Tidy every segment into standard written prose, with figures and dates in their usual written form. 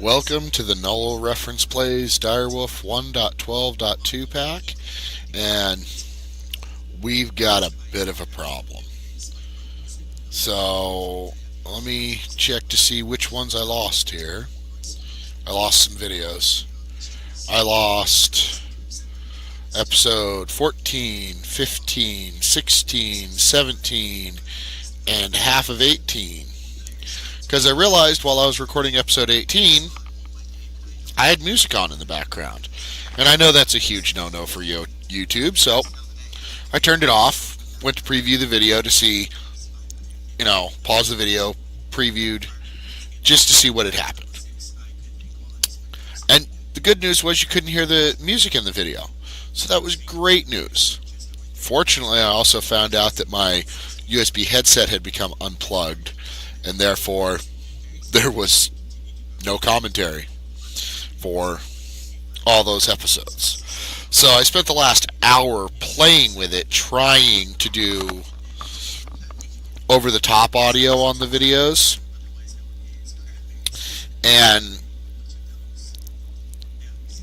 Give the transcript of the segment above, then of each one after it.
Welcome to the NulReference Plays Direwolf 1.12.2 pack, and we've got a bit of a problem. So, let me check to see which ones I lost here. I lost some videos. I lost episode 14, 15, 16, 17, and half of 18. Because I realized while I was recording episode 18, I had music on in the background. And I know that's a huge no-no for YouTube, so I turned it off, went to preview the video to see, pause the video, previewed, just to see what had happened. And the good news was you couldn't hear the music in the video. So that was great news. Fortunately, I also found out that my USB headset had become unplugged, and therefore there was no commentary for all those episodes. So I spent the last hour playing with it, trying to do over-the-top audio on the videos, and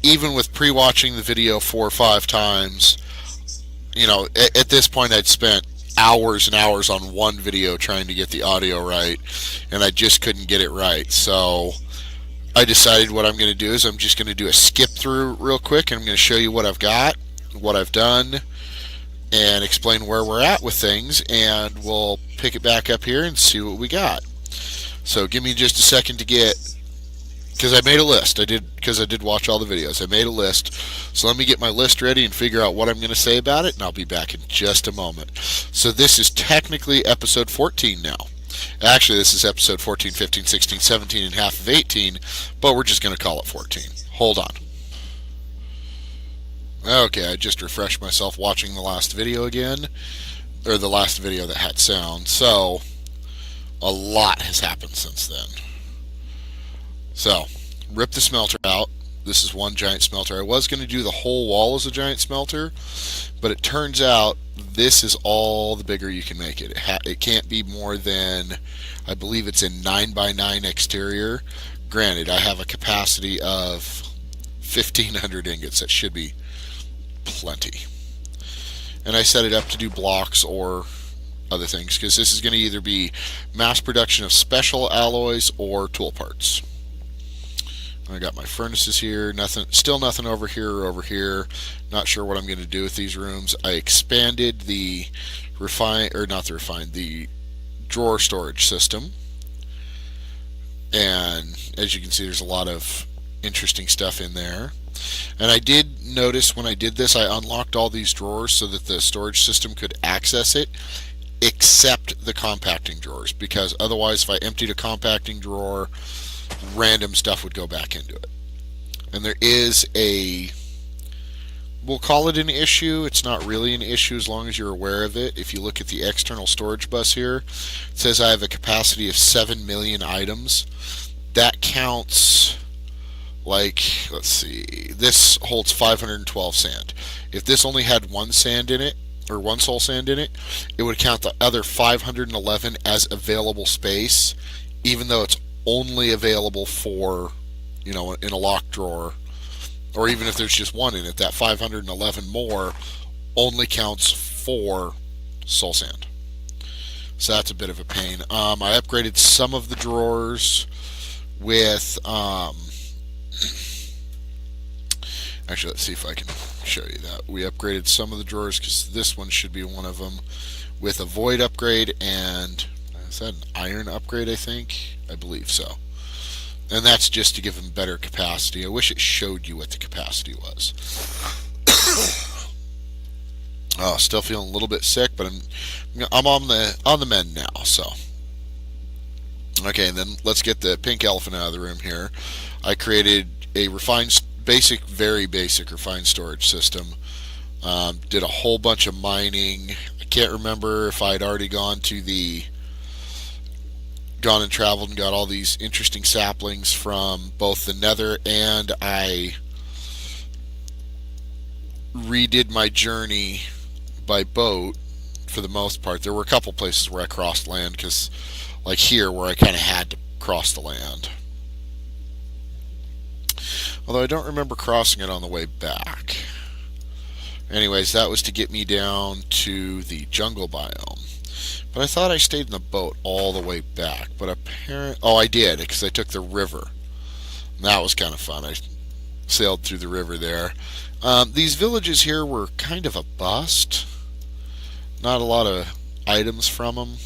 even with pre-watching the video 4 or 5 times, at this point I'd spent hours and hours on one video trying to get the audio right, and I just couldn't get it right. So I decided what I'm going to do is I'm just going to do a skip through real quick, and I'm going to show you what I've got, what I've done, and explain where we're at with things, and we'll pick it back up here and see what we got. So give me just a second to get, because I made a list. I did watch all the videos. I made a list. So let me get my list ready and figure out what I'm going to say about it, and I'll be back in just a moment. So this is technically episode 14 now. Actually, this is episode 14, 15, 16, 17, and half of 18, but we're just going to call it 14. Hold on. Okay, I just refreshed myself watching the last video again, or the last video that had sound. So a lot has happened since then. So, rip the smelter out. This is one giant smelter. I was going to do the whole wall as a giant smelter, but it turns out this is all the bigger you can make it. It can't be more than, I believe it's a 9x9 exterior. Granted, I have a capacity of 1,500 ingots. That should be plenty. And I set it up to do blocks or other things, because this is going to either be mass production of special alloys or tool parts. I got my furnaces here, still nothing over here or over here. Not sure what I'm going to do with these rooms. I expanded the the drawer storage system. And as you can see, there's a lot of interesting stuff in there. And I did notice when I did this, I unlocked all these drawers so that the storage system could access it, except the compacting drawers, because otherwise if I emptied a compacting drawer, random stuff would go back into it. And there is we'll call it an issue. It's not really an issue as long as you're aware of it. If you look at the external storage bus here, it says I have a capacity of 7 million items. That counts, let's see, this holds 512 sand. If this only had one sand in it, or one soul sand in it, it would count the other 511 as available space, even though it's only available for, in a locked drawer, or even if there's just one in it, that 511 more only counts for soul sand. So that's a bit of a pain. I upgraded some of the drawers with, actually, let's see if I can show you that. We upgraded some of the drawers, because this one should be one of them, with a void upgrade and, is that an iron upgrade, I believe so. And that's just to give them better capacity. I wish it showed you what the capacity was. Oh, still feeling a little bit sick, but I'm on the mend now. So, okay, and then let's get the pink elephant out of the room here. I created a very basic refined storage system. Did a whole bunch of mining. I can't remember if I'd already gone and traveled and got all these interesting saplings from both the nether, and I redid my journey by boat for the most part. There were a couple places where I crossed land, because like here where I kind of had to cross the land. Although I don't remember crossing it on the way back. Anyways, that was to get me down to the jungle biome. But I thought I stayed in the boat all the way back. But apparently... Oh, I did, because I took the river. And that was kind of fun. I sailed through the river there. These villages here were kind of a bust. Not a lot of items from them.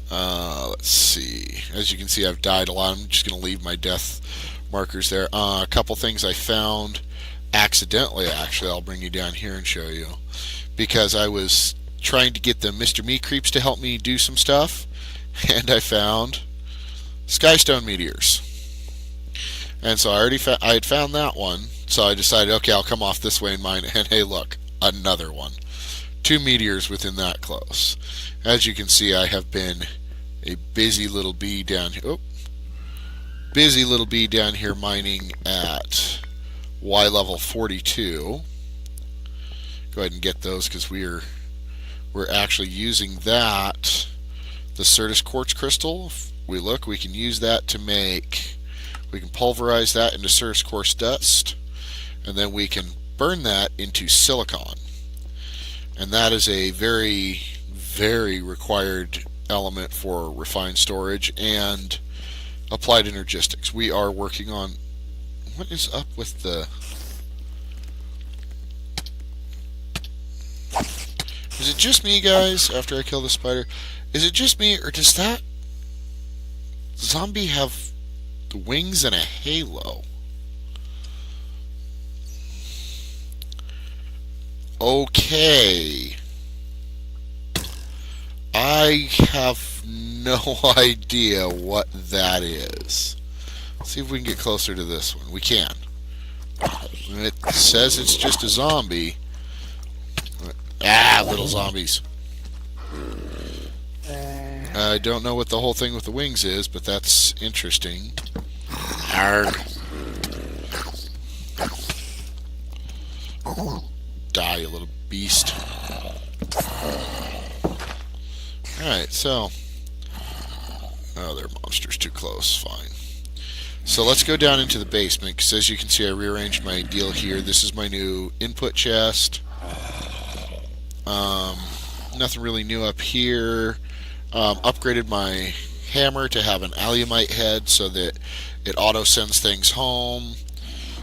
Let's see. As you can see, I've died a lot. I'm just going to leave my death markers there. A couple things I found accidentally, actually. I'll bring you down here and show you. Because I was trying to get the Mr. Me creeps to help me do some stuff. And I found skystone meteors. And so I had found that one. So I decided, okay, I'll come off this way and mine it. And hey, look, another one. 2 meteors within that close. As you can see, I have been a busy little bee down here. Oh, busy little bee down here mining at Y level 42. Go ahead and get those because we're actually using that. The Certus quartz crystal. If we look, we can use that to make. We can pulverize that into Certus quartz dust, and then we can burn that into silicon. And that is a very, very required element for refined storage and applied energistics. We are working on... What is up with the... Is it just me, guys, after I kill the spider? Is it just me, or does that zombie have the wings and a halo? Okay. I have no idea what that is. Let's see if we can get closer to this one. We can. And it says it's just a zombie. Ah, little zombies. I don't know what the whole thing with the wings is, but that's interesting. Arrgh. Die, you little beast. Alright, so... Oh, they're monsters too close. Fine. So let's go down into the basement, because as you can see, I rearranged my deal here. This is my new input chest. Nothing really new up here. Upgraded my hammer to have an alumite head so that it auto-sends things home.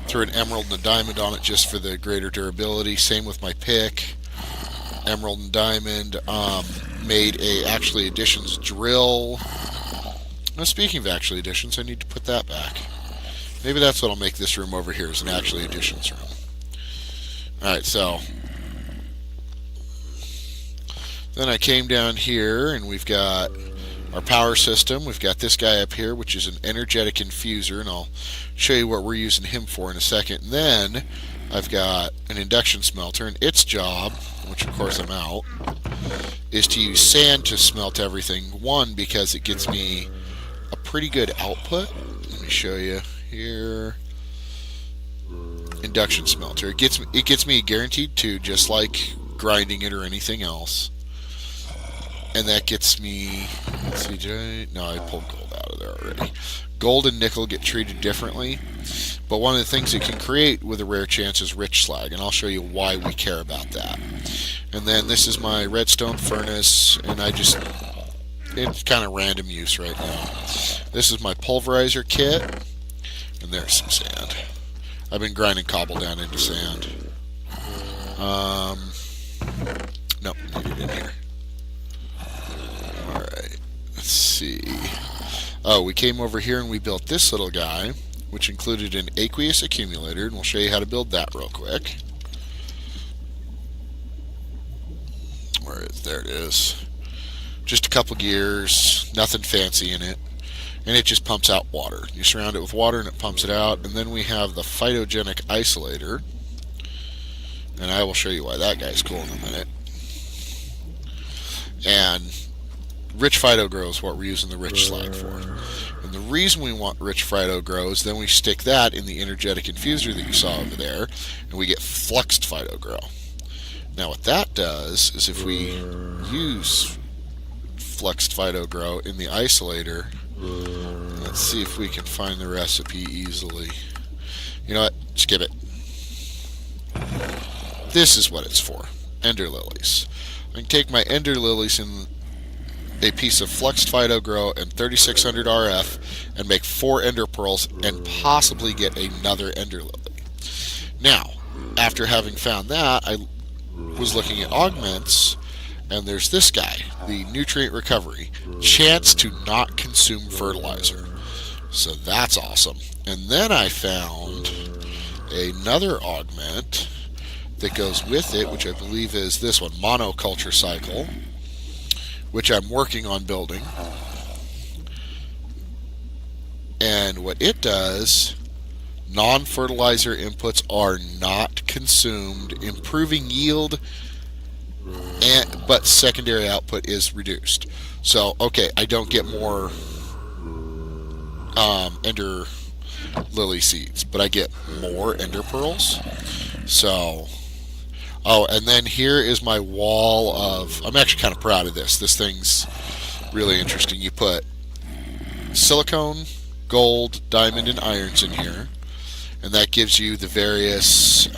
Threw an emerald and a diamond on it just for the greater durability. Same with my pick. Emerald and diamond. Made a Actually Additions drill. Now, speaking of Actually Additions, I need to put that back. Maybe that's what'll make this room over here, is an Actually Additions room. Alright, so... Then I came down here, and we've got our power system. We've got this guy up here, which is an energetic infuser, and I'll show you what we're using him for in a second. And then I've got an induction smelter, and its job, which of course I'm out, is to use sand to smelt everything. One, because it gets me a pretty good output. Let me show you here. Induction smelter. It gets me guaranteed 2, just like grinding it or anything else. And that gets me... Let's see, no, I pulled gold out of there already. Gold and nickel get treated differently. But one of the things it can create with a rare chance is rich slag. And I'll show you why we care about that. And then this is my redstone furnace. And it's kind of random use right now. This is my pulverizer kit. And there's some sand. I've been grinding cobble down into sand. Nope, need it in here. Alright, let's see. Oh, we came over here and we built this little guy, which included an aqueous accumulator, and we'll show you how to build that real quick. There it is. Just a couple gears, nothing fancy in it, and it just pumps out water. You surround it with water and it pumps it out, and then we have the phytogenic isolator, and I will show you why that guy's cool in a minute. And rich phyto grow is what we're using the rich slag for. And the reason we want rich phyto grow is then we stick that in the energetic infuser that you saw over there, and we get fluxed phyto grow. Now what that does is if we use fluxed phyto grow in the isolator, Let's see if we can find the recipe easily. You know what? Skip it. This is what it's for. Ender lilies. I can take my ender lilies in a piece of fluxed Phyto Grow and 3600 RF and make 4 ender pearls and possibly get another ender lily. Now, after having found that, I was looking at augments, and there's this guy, the nutrient recovery. Chance to not consume fertilizer. So that's awesome. And then I found another augment that goes with it, which I believe is this one, monoculture cycle, which I'm working on building. And what it does, non-fertilizer inputs are not consumed, improving yield, but secondary output is reduced. So, okay, I don't get more ender lily seeds, but I get more ender pearls. So, oh, and then here is my wall of, I'm actually kind of proud of this. This thing's really interesting. You put silicone, gold, diamond, and irons in here, and that gives you the various,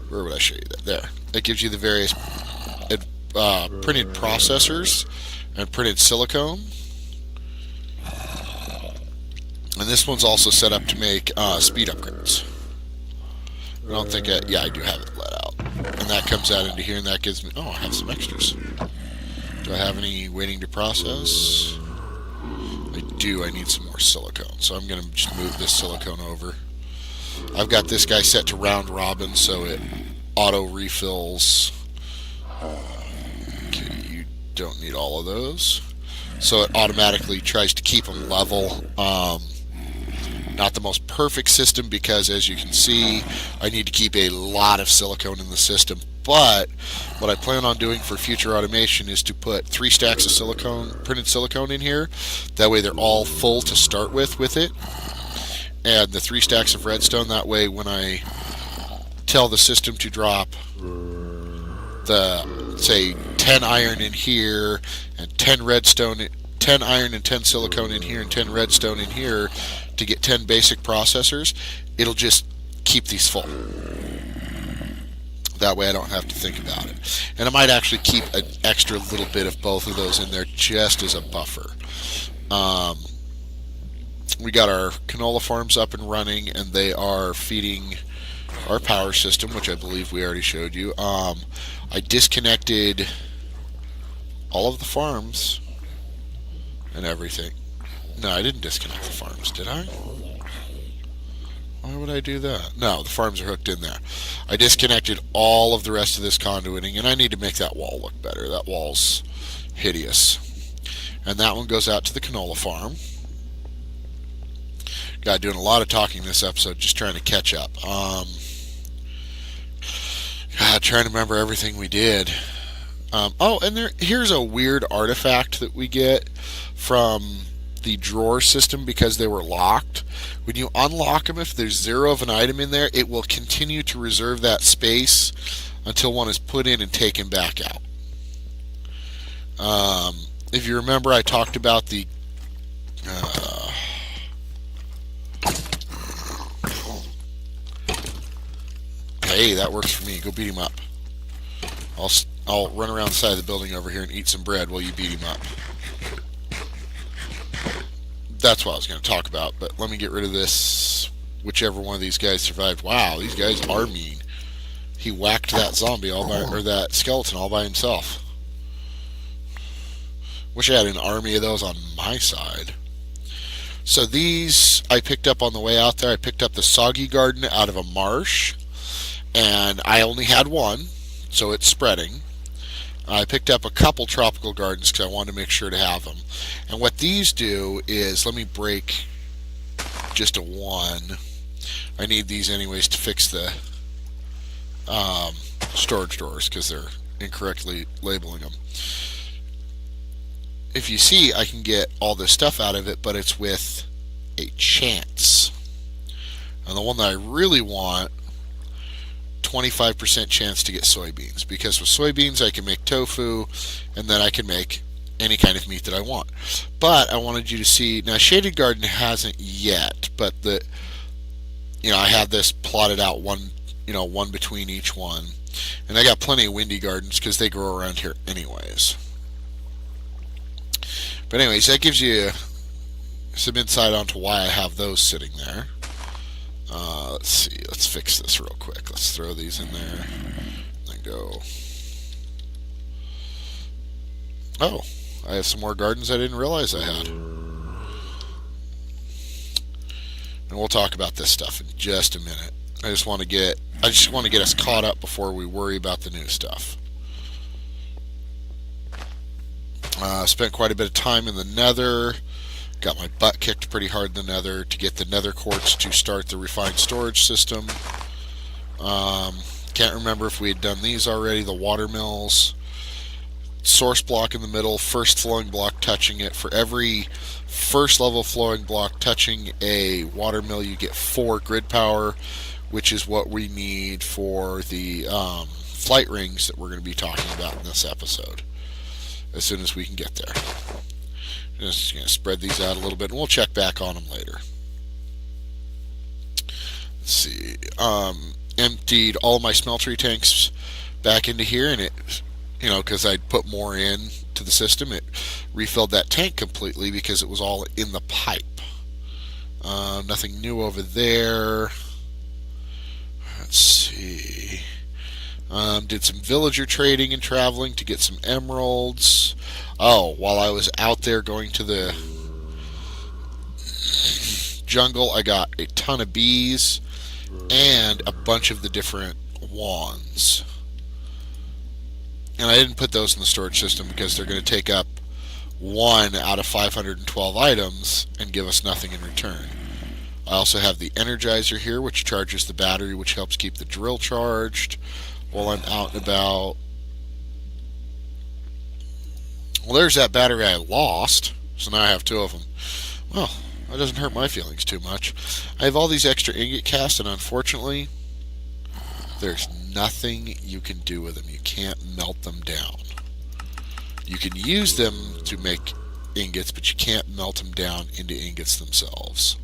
where would I show you that? There. That gives you the various printed processors and printed silicone. And this one's also set up to make speed upgrades. I don't think yeah, I do have it let out. And that comes out into here, and that gives me, oh, I have some extras. Do I have any waiting to process? I do. I need some more silicone. So I'm going to just move this silicone over. I've got this guy set to round robin, so it auto refills. Okay, you don't need all of those. So it automatically tries to keep them level. Not the most perfect system because, as you can see, I need to keep a lot of silicone in the system. But what I plan on doing for future automation is to put 3 stacks of silicone, printed silicone in here. That way they're all full to start with it. And the 3 stacks of redstone, that way when I tell the system to drop the, say, 10 iron in here and 10 redstone, 10 iron and 10 silicone in here and 10 redstone in here to get 10 basic processors, it'll just keep these full. That way I don't have to think about it. And I might actually keep an extra little bit of both of those in there just as a buffer. We got our canola farms up and running, and they are feeding our power system, which I believe we already showed you. I disconnected all of the farms and everything. No, I didn't disconnect the farms, did I? Why would I do that? No, the farms are hooked in there. I disconnected all of the rest of this conduiting, and I need to make that wall look better. That wall's hideous. And that one goes out to the canola farm. God, doing a lot of talking this episode, just trying to catch up. God, trying to remember everything we did. Oh, and here's a weird artifact that we get from the drawer system because they were locked. When you unlock them, if there's 0 of an item in there, it will continue to reserve that space until one is put in and taken back out. If you remember, I talked about the hey, that works for me. Go beat him up. I'll run around the side of the building over here and eat some bread while you beat him up. That's what I was going to talk about, but let me get rid of this. Whichever one of these guys survived. Wow, these guys are mean. He whacked that zombie all by, or that skeleton all by himself. Wish I had an army of those on my side. So these I picked up on the way out there. I picked up the soggy garden out of a marsh, and I only had one, so it's spreading. I picked up a couple tropical gardens because I wanted to make sure to have them. And what these do is, let me break just a 1. I need these anyways to fix the storage doors because they're incorrectly labeling them. If you see, I can get all this stuff out of it, but it's with a chance. And the one that I really want, 25% chance to get soybeans, because with soybeans I can make tofu, and then I can make any kind of meat that I want. But I wanted you to see, now Shaded Garden hasn't yet, but I had this plotted out one between each one. And I got plenty of windy gardens because they grow around here anyways. But anyways, that gives you some insight onto why I have those sitting there. Let's see, let's fix this real quick. Let's throw these in there. Then go. Oh, I have some more gardens I didn't realize I had. And we'll talk about this stuff in just a minute. I just want to get us caught up before we worry about the new stuff. Spent quite a bit of time in the Nether. Got my butt kicked pretty hard in the Nether to get the Nether quartz to start the refined storage system. Can't remember if we had done these already. The water mills. Source block in the middle, first flowing block touching it. For every first level flowing block touching a water mill, you get 4 grid power, which is what we need for the flight rings that we're going to be talking about in this episode, as soon as we can get there. Just going to spread these out a little bit, and we'll check back on them later. Let's see. Emptied all of my smeltery tanks back into here, and it, because I'd put more in to the system, it refilled that tank completely because it was all in the pipe. Nothing new over there. Let's see. Did some villager trading and traveling to get some emeralds. Oh, while I was out there going to the jungle, I got a ton of bees and a bunch of the different wands. And I didn't put those in the storage system because they're going to take up 1 out of 512 items and give us nothing in return. I also have the Energizer here, which charges the battery, which helps keep the drill charged while I'm out and about. Well, there's that battery I lost, so now I have 2 of them. Well, that doesn't hurt my feelings too much. I have all these extra ingot casts, and unfortunately, there's nothing you can do with them. You can't melt them down. You can use them to make ingots, but you can't melt them down into ingots themselves.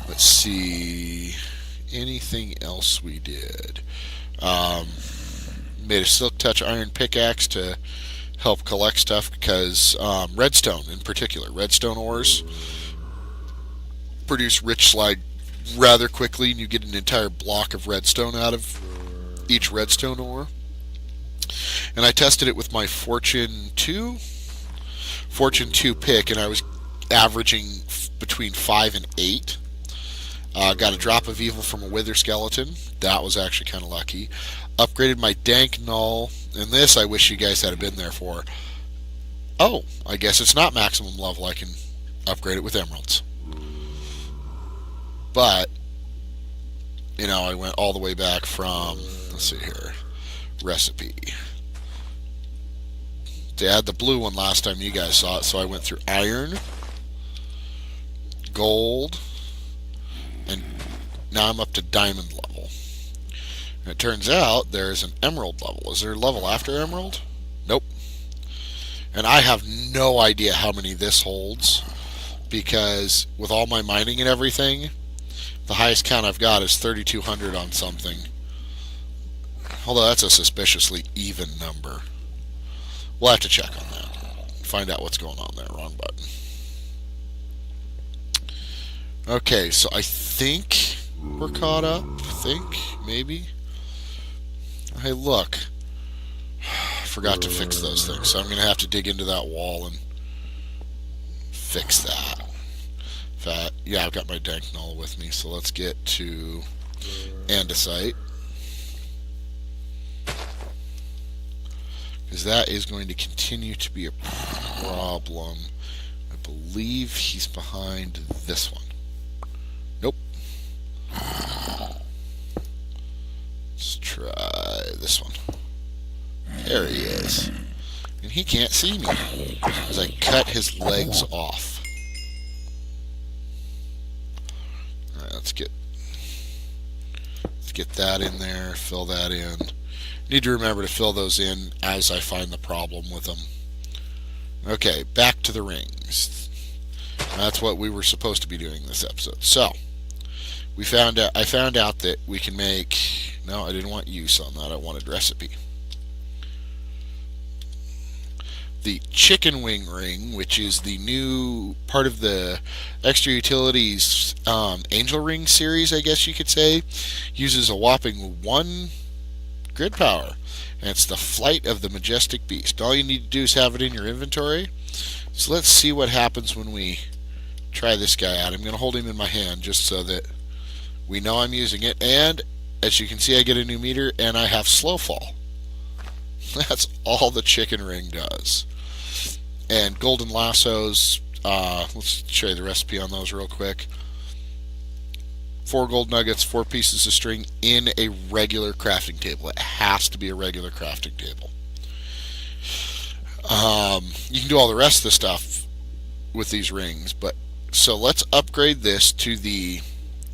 Let's see. Anything else we did? Made a Silk Touch iron pickaxe to help collect stuff because redstone, in particular, redstone ores produce rich slag rather quickly, and you get an entire block of redstone out of each redstone ore. And I tested it with my Fortune 2 pick, and I was averaging between 5 and 8. Got a drop of evil from a wither skeleton. That was actually kind of lucky. Upgraded my dank null, and this I wish you guys had been there for. Oh, I guess it's not maximum level. I can upgrade it with emeralds. But, I went all the way back from, let's see here, recipe. They had the blue one last time you guys saw it, so I went through iron, gold, and now I'm up to diamond level. And it turns out there's an emerald level. Is there a level after emerald? Nope. And I have no idea how many this holds, because with all my mining and everything, the highest count I've got is 3,200 on something. Although that's a suspiciously even number. We'll have to check on that. Find out what's going on there. Wrong button. Okay, so I think we're caught up. Maybe. Hey, look. I forgot to fix those things, so I'm going to have to dig into that wall and fix that. Yeah, I've got my dank null with me, so let's get to andesite. Because that is going to continue to be a problem. I believe he's behind this one. Nope. Let's try this one. There he is. And he can't see me as I cut his legs off. Alright, let's get that in there, fill that in. Need to remember to fill those in as I find the problem with them. Okay, back to the rings. That's what we were supposed to be doing this episode. So, I found out that we can make, no, I didn't want use on that, I wanted recipe. The chicken wing ring, which is the new part of the Extra Utilities Angel Ring series, I guess you could say, uses a whopping 1 grid power. And it's the Flight of the Majestic Beast. All you need to do is have it in your inventory. So let's see what happens when we try this guy out. I'm going to hold him in my hand just so that we know I'm using it. And as you can see, I get a new meter and I have slow fall. That's all the chicken ring does. And golden lassos, let's show you the recipe on those real quick. 4 gold nuggets, 4 pieces of string in a regular crafting table. It has to be a regular crafting table. You can do all the rest of the stuff with these rings, but so let's upgrade this to the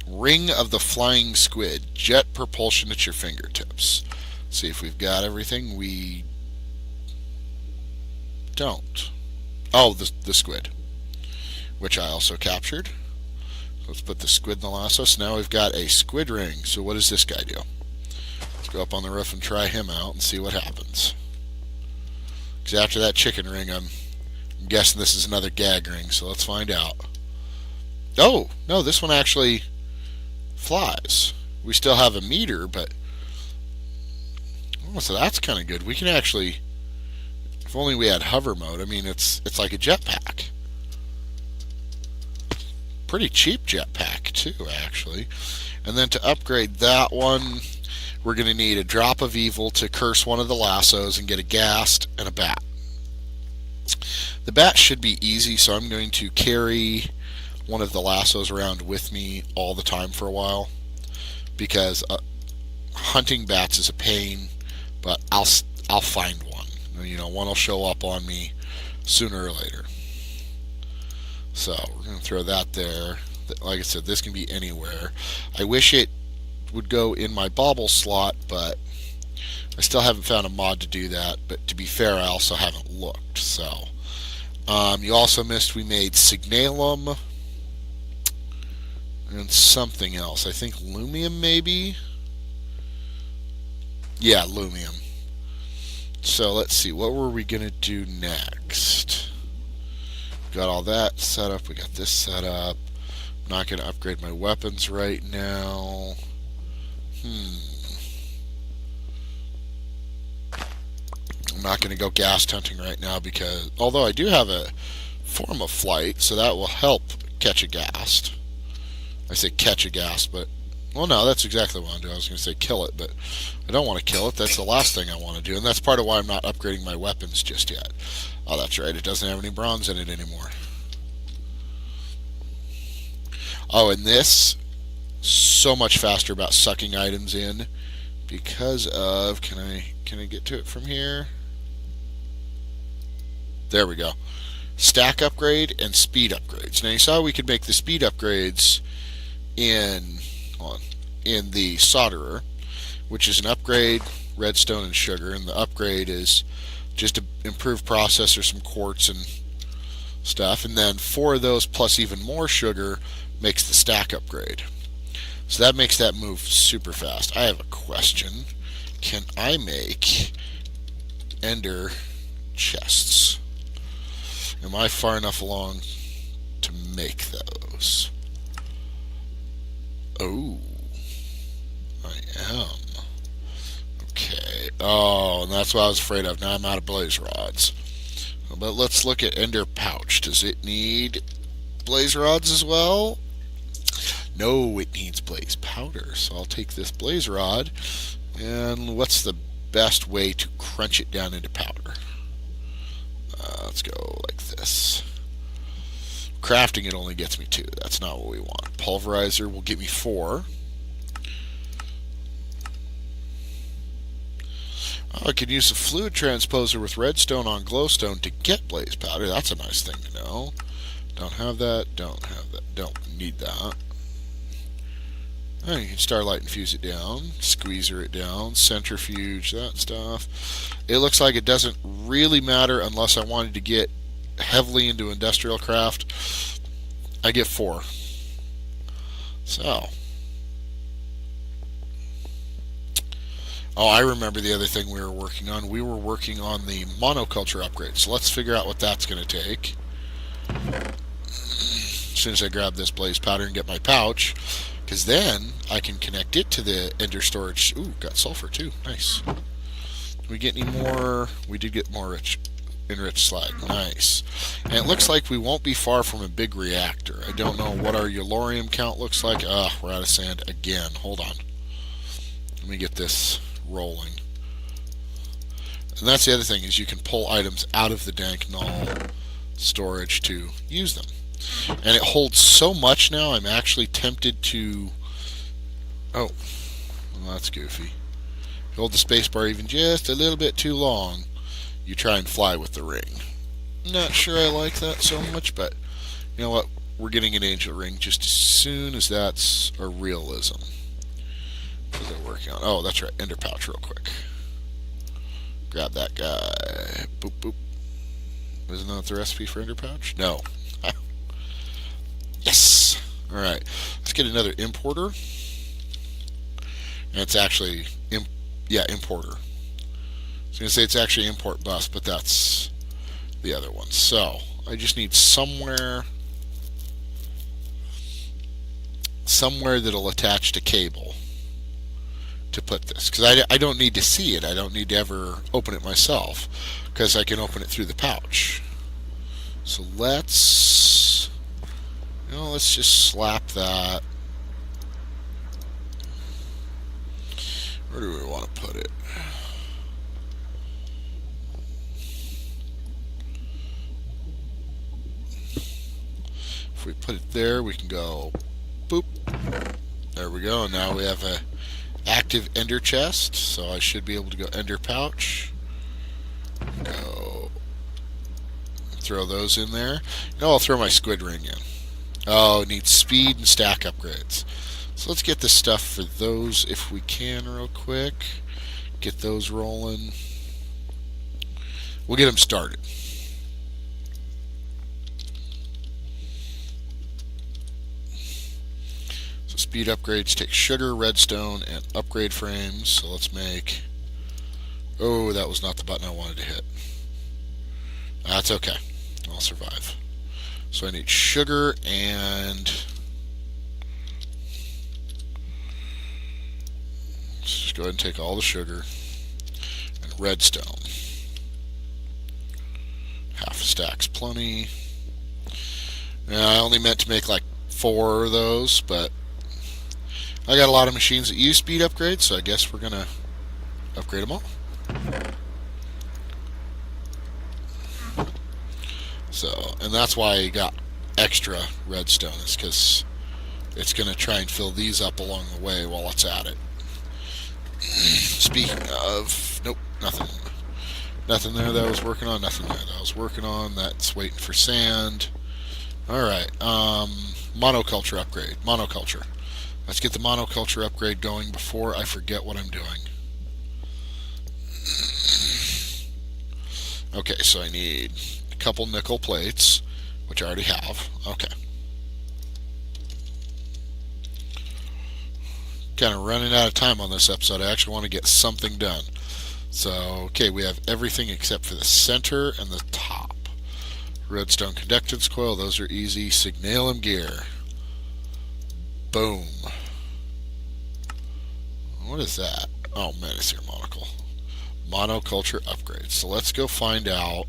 Ring of the Flying Squid, jet propulsion at your fingertips. See if we've got everything. We don't. Oh, the squid, which I also captured. Let's put the squid in the lasso. So now we've got a squid ring. So what does this guy do? Let's go up on the roof and try him out and see what happens. Because after that chicken ring, I'm guessing this is another gag ring. So let's find out. Oh, no, this one actually flies. We still have a meter, but... Oh, so that's kind of good. We can actually... If only we had hover mode. I mean, it's like a jetpack. Pretty cheap jetpack too, actually. And then to upgrade that one, we're going to need a drop of evil to curse one of the lassos and get a ghast and a bat. The bat should be easy, so I'm going to carry one of the lassos around with me all the time for a while, because hunting bats is a pain, but I'll find one. You know, one will show up on me sooner or later. So we're going to throw that there. Like I said, this can be anywhere. I wish it would go in my bauble slot, but I still haven't found a mod to do that. But to be fair, I also haven't looked. So you also missed we made Signalum and something else. I think Lumium, maybe? Yeah, Lumium. So let's see, what were we going to do next? Got all that set up. We got this set up. I'm not going to upgrade my weapons right now. I'm not going to go ghast hunting right now because, although I do have a form of flight, so that will help catch a ghast. I say catch a ghast, but, well, no, that's exactly what I'm doing. I was going to say kill it, but I don't want to kill it. That's the last thing I want to do, and that's part of why I'm not upgrading my weapons just yet. Oh, that's right. It doesn't have any bronze in it anymore. Oh, and this, so much faster about sucking items in because of, can I get to it from here? There we go. Stack upgrade and speed upgrades. Now you saw we could make the speed upgrades in the solderer, which is an upgrade, redstone and sugar, and the upgrade is just to improve processor, some quartz and stuff, and then 4 of those plus even more sugar makes the stack upgrade. So that makes that move super fast. I have a question. Can I make ender chests? Am I far enough along to make those? Oh, I am. Okay. Oh, and that's what I was afraid of. Now I'm out of blaze rods. But let's look at ender pouch. Does it need blaze rods as well? No, it needs blaze powder. So I'll take this blaze rod, and what's the best way to crunch it down into powder? Let's go like this. Crafting it only gets me 2. That's not what we want. Pulverizer will get me 4. Oh, I could use a fluid transposer with redstone on glowstone to get blaze powder. That's a nice thing to know. Don't have that. Don't have that. Don't need that. Oh, you can starlight infuse it down, squeezer it down, centrifuge, that stuff. It looks like it doesn't really matter unless I wanted to get heavily into industrial craft, I get 4. So, oh, I remember the other thing we were working on. We were working on the monoculture upgrade. So let's figure out what that's going to take. As soon as I grab this blaze powder and get my pouch, because then I can connect it to the ender storage. Ooh, got sulfur too. Nice. Did we get any more? We did get more enriched slag. Nice. And it looks like we won't be far from a big reactor. I don't know what our Eulorium count looks like. We're out of sand again. Hold on. Let me get this rolling. And that's the other thing, is you can pull items out of the dank null storage to use them. And it holds so much now, I'm actually tempted to... Oh, well, that's goofy. Hold the spacebar even just a little bit too long, you try and fly with the ring. Not sure I like that so much, but you know what? We're getting an angel ring just as soon as that's a realism. What are they working on? Oh, that's right. Ender pouch real quick. Grab that guy. Boop, boop. Isn't that the recipe for ender pouch? No. Yes! Alright. Let's get another importer. And it's actually... importer. I was going to say it's actually import bus, but that's the other one. So, I just need somewhere that'll attach to cable to put this. Because I don't need to see it. I don't need to ever open it myself, because I can open it through the pouch. So let's just slap that. Where do we want to put it? If we put it there, we can go boop. There we go. Now we have a active ender chest, so I should be able to go ender pouch. Go throw those in there. Now I'll throw my squid ring in. Oh, it needs speed and stack upgrades. So let's get the stuff for those if we can real quick. Get those rolling. We'll get them started. So speed upgrades take sugar, redstone, and upgrade frames. So let's make... Oh, that was not the button I wanted to hit. That's okay. I'll survive. So I need sugar and... Let's just go ahead and take all the sugar and redstone. Half a stack's plenty. Now, I only meant to make like 4 of those, but I got a lot of machines that use speed upgrades, so I guess we're gonna upgrade them all. So, and that's why I got extra redstone, is because it's going to try and fill these up along the way while it's at it. Speaking of, nope, nothing. Nothing there that I was working on, nothing there that I was working on. That's waiting for sand. Alright, monoculture upgrade. Monoculture. Let's get the monoculture upgrade going before I forget what I'm doing. Okay, so I need a couple nickel plates, which I already have. Okay. Kind of running out of time on this episode. I actually want to get something done. So, okay, we have everything except for the center and the top. Redstone conductance coil, those are easy. Signalum gear. Boom. What is that? Oh, Menacer monocle. Monoculture upgrade. So let's go find out.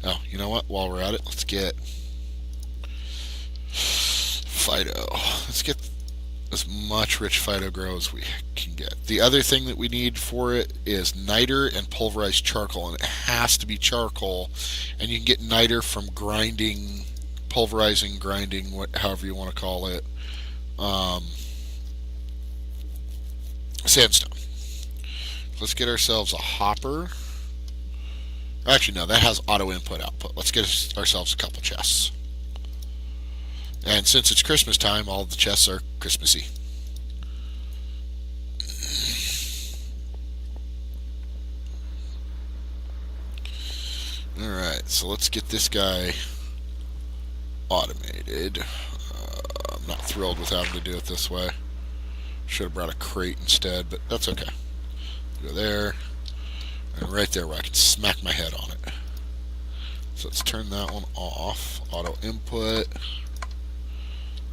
Oh, you know what? While we're at it, let's get Phyto. Let's get as much rich Phyto grow as we can get. The other thing that we need for it is niter and pulverized charcoal, and it has to be charcoal. And you can get niter from grinding, pulverizing, grinding, however you want to call it, sandstone. Let's get ourselves a hopper. Actually, no, that has auto input output. Let's get ourselves a couple chests. And since it's Christmas time, all the chests are Christmassy. Alright. Alright, so let's get this guy automated. I'm not thrilled with having to do it this way. Should have brought a crate instead, but that's okay. Go there, and right there where I can smack my head on it. So let's turn that one off. Auto input.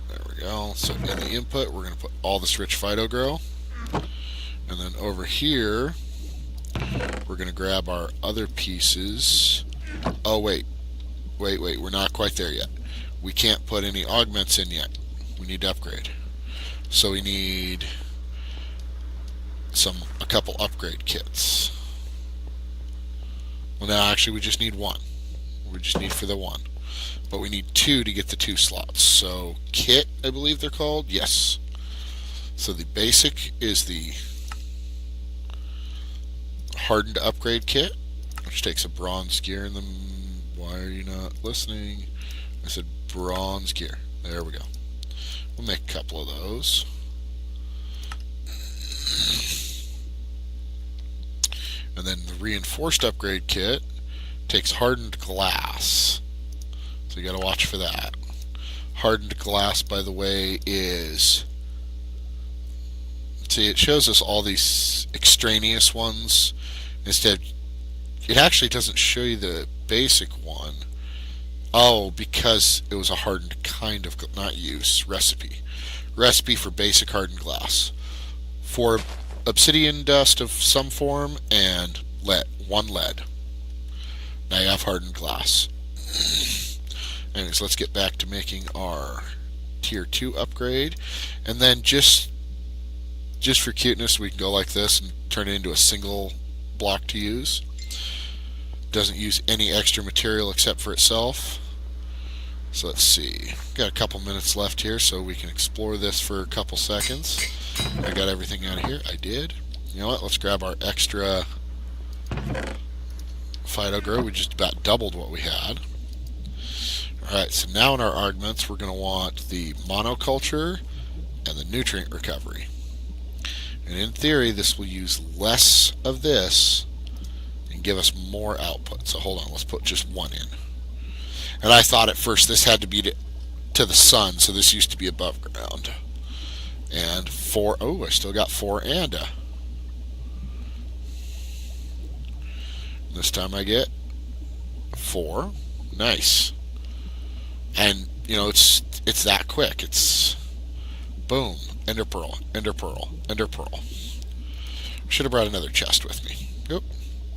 There we go. So in the input, we're going to put all this rich phyto grow. And then over here, we're going to grab our other pieces. Oh, wait. We're not quite there yet. We can't put any augments in yet. We need to upgrade. So we need a couple upgrade kits. Well, no, actually, we just need one. We just need for the one. But we need two to get the 2 slots. So kit, I believe they're called. Yes. So the basic is the hardened upgrade kit, which takes a bronze gear in them. Why are you not listening? I said bronze gear. There we go. We'll make a couple of those. And then the reinforced upgrade kit takes hardened glass. So you got to watch for that. Hardened glass, by the way, is... See, it shows us all these extraneous ones. Instead, it actually doesn't show you the basic one. Oh, because it was a hardened kind of... Not use, recipe. Recipe for basic hardened glass. For obsidian dust of some form and lead, 1 lead. Now you have hardened glass. Anyways, let's get back to making our tier 2 upgrade. And then just for cuteness, we can go like this and turn it into a single block to use. Doesn't use any extra material except for itself. So let's see. Got a couple minutes left here, so we can explore this for a couple seconds. I got everything out of here. I did. You know what? Let's grab our extra phyto grow. We just about doubled what we had. Alright, so now in our augments, we're going to want the monoculture and the nutrient recovery. And in theory, this will use less of this and give us more output. So hold on, let's put just 1 in. And I thought at first this had to be to the sun, so this used to be above ground. And 4, oh, I still got 4 and a. This time I get 4. Nice. And, you know, it's that quick. It's boom, ender pearl, ender pearl, ender pearl. Should have brought another chest with me. Oop.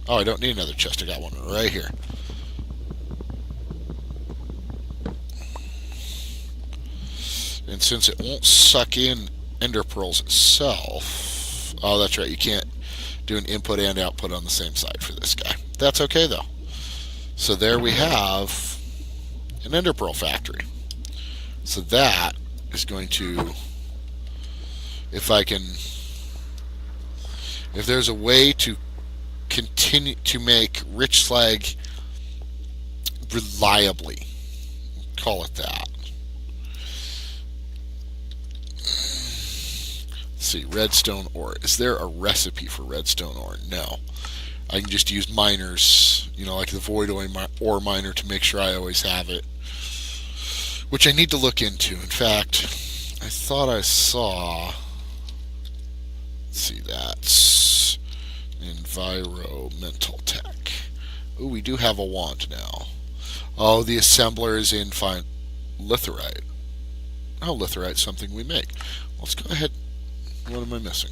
Oh, I don't need another chest. I got one right here. And since it won't suck in ender pearls itself, oh, that's right, you can't do an input and output on the same side for this guy. That's okay, though. So there we have an ender pearl factory. So that is going to, if there's a way to continue to make rich slag reliably, call it that. Let's see, redstone ore. Is there a recipe for redstone ore? No. I can just use miners, you know, like the void ore miner to make sure I always have it, which I need to look into. In fact, I thought I saw, let's see, that's environmental tech. Ooh, we do have a wand now. Oh, the assembler is in fine litherite. Oh, litherite's something we make. Let's go ahead. What am I missing?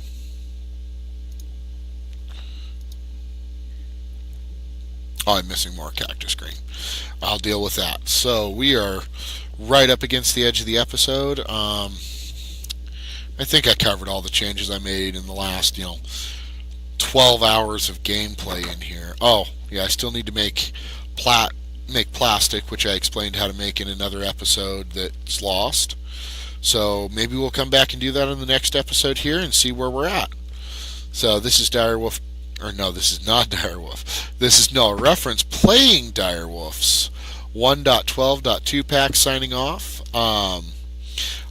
Oh, I'm missing more cactus green. I'll deal with that. So we are right up against the edge of the episode. I think I covered all the changes I made in the last, 12 hours of gameplay in here. Oh, yeah, I still need to make PlusTic, which I explained how to make in another episode that's lost. So maybe we'll come back and do that in the next episode here and see where we're at. So this is Direwolf, or no, this is not Direwolf. This is NulReference playing Direwolf's 1.12.2 pack signing off. I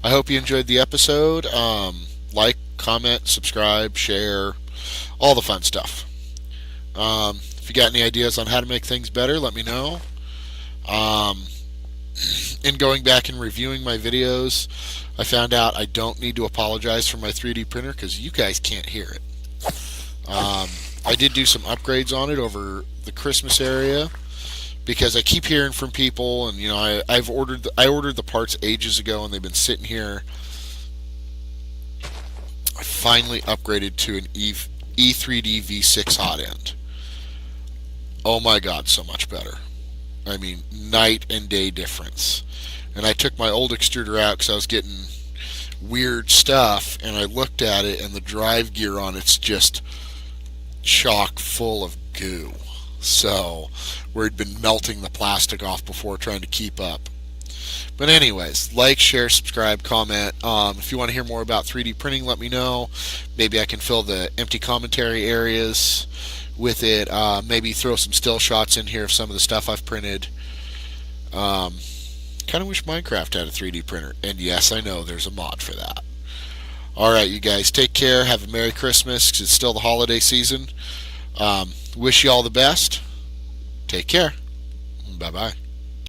hope you enjoyed the episode. Like, comment, subscribe, share, all the fun stuff. If you got any ideas on how to make things better, let me know. In going back and reviewing my videos, I found out I don't need to apologize for my 3D printer because you guys can't hear it. I did do some upgrades on it over the Christmas area because I keep hearing from people, and I ordered the parts ages ago, and they've been sitting here. I finally upgraded to an E3D V6 hot end. Oh my God, so much better. I mean, night and day difference. And I took my old extruder out because I was getting weird stuff, and I looked at it, and the drive gear on it's just chock full of goo. So, where it'd been melting the plastic off before trying to keep up. But anyways, like, share, subscribe, comment. If you want to hear more about 3D printing, let me know. Maybe I can fill the empty commentary areas with it. Maybe throw some still shots in here of some of the stuff I've printed. Kind of wish Minecraft had a 3D printer. And yes, I know there's a mod for that. Alright, you guys, take care. Have a Merry Christmas, because it's still the holiday season. Wish you all the best. Take care. Bye-bye.